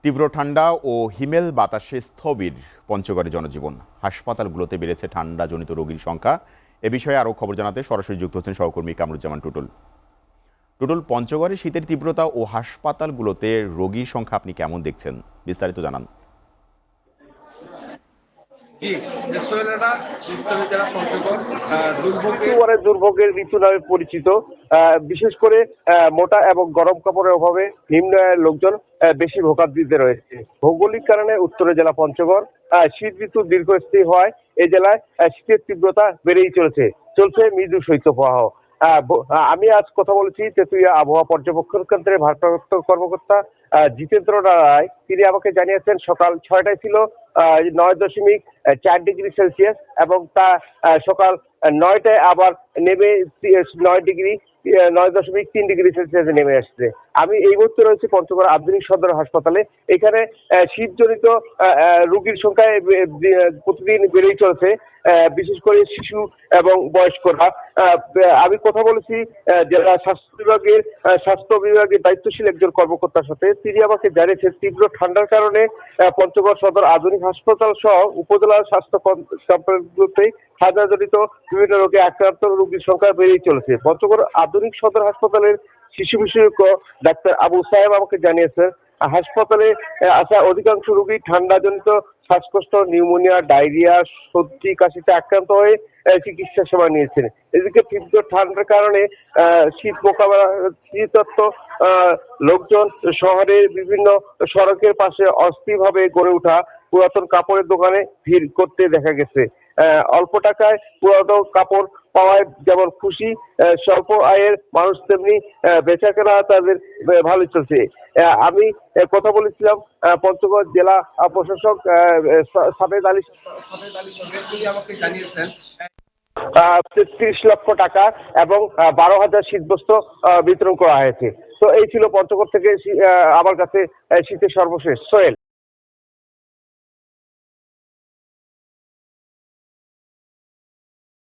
তীব্র ঠান্ডা ও হিমেল বাতাসে স্থবির পঞ্চগড়ে জনজীবন। হাসপাতালগুলোতে বেড়েছে ঠান্ডাজনিত রোগীর সংখ্যা। এ বিষয়ে আরও খবর জানাতে সরাসরি যুক্ত হচ্ছেন সহকর্মী কামরুজ্জামান টুটুল। টুটুল, পঞ্চগড়ে শীতের তীব্রতা ও হাসপাতালগুলোতে রোগীর সংখ্যা আপনি কেমন দেখছেন, বিস্তারিত জানান। দুর্ভোগের ঋতু নামে পরিচিত। বিশেষ করে মোটা এবং গরম কাপড়ের অভাবে নিম্ন আয়ের লোকজন বেশি ভোগান্তিতে রয়েছে। ভৌগোলিক কারণে উত্তরের জেলা পঞ্চগড় শীত ঋতু দীর্ঘস্থায়ী হওয়ায় এই জেলায় শীতের তীব্রতা বেড়েই চলছে মৃদু শৈত্যপ্রবাহ। আমি আজ কথা বলেছি তেঁতুলিয়া আবহাওয়া পর্যবেক্ষণ কেন্দ্রের ভারপ্রাপ্ত কর্মকর্তা জিতেন্দ্র রায়। তিনি আমাকে জানিয়েছেন সকাল 6টায় ছিল 9.4 ডিগ্রি সেলসিয়াস এবং তা সকাল 9টায় আবার নেমে 9.3 ডিগ্রি সেলসিয়াসে নেমে আসছে। আমি এই মুহূর্তে রয়েছে পঞ্চগড় আধুনিক সদর হাসপাতালে। এখানে শীতজনিত রোগীর সংখ্যা প্রতিদিন বেড়েই চলছে, বিশেষ করে শিশু এবং বয়স্করা। আমি কথা বলেছি জেলা স্বাস্থ্য বিভাগের দায়িত্বশীল একজন কর্মকর্তার সাথে। তিনি আমাকে জানিয়েছেন তীব্র ঠান্ডার কারণে পঞ্চগড় সদর আধুনিক হাসপাতাল সহ উপজেলার স্বাস্থ্য কমপ্লেক্সগুলোতে ঠান্ডাজনিত বিভিন্ন রোগে আক্রান্ত রোগীর সংখ্যা বেড়েই চলেছে। পঞ্চগড় আধুনিক সদর হাসপাতালের শিশু বিশেষজ্ঞ ডাক্তার আবু সাহেব আমাকে জানিয়েছেন হাসপাতালে আসা অধিকাংশ রোগী ঠান্ডাজনিত শ্বাসকষ্ট, নিউমোনিয়া, ডায়রিয়া, সর্দি, কাশিতে আক্রান্ত হয়ে চিকিৎসা সেবা নিয়েছেন। এদিকে তীব্র ঠান্ডার কারণে শীত মোকাবেলা শীতত্ব লোকজন শহরের বিভিন্ন সড়কের পাশে অস্থিরভাবে গড়ে ওঠা পুরাতন কাপড়ের দোকানে ভিড় করতে দেখা গেছে। অল্প টাকায় পুরাতন কাপড় পাওয়ায় যেমন খুশি স্বল্প আয়ের মানুষ, তেমনি বেচাকেনা তাদের ভালোই চলছে। আমি কথা বলেছিলাম পঞ্চগড় জেলা প্রশাসক সাবেদ আলী তিনি আমাকে জানিয়েছেন ৩৩ লক্ষ টাকা এবং ১২,০০০ শীতবস্ত্র বিতরণ করা হয়েছে। তো এই ছিল পঞ্চগড় থেকে আমার কাছে শীতের সর্বশেষ। সোহেল।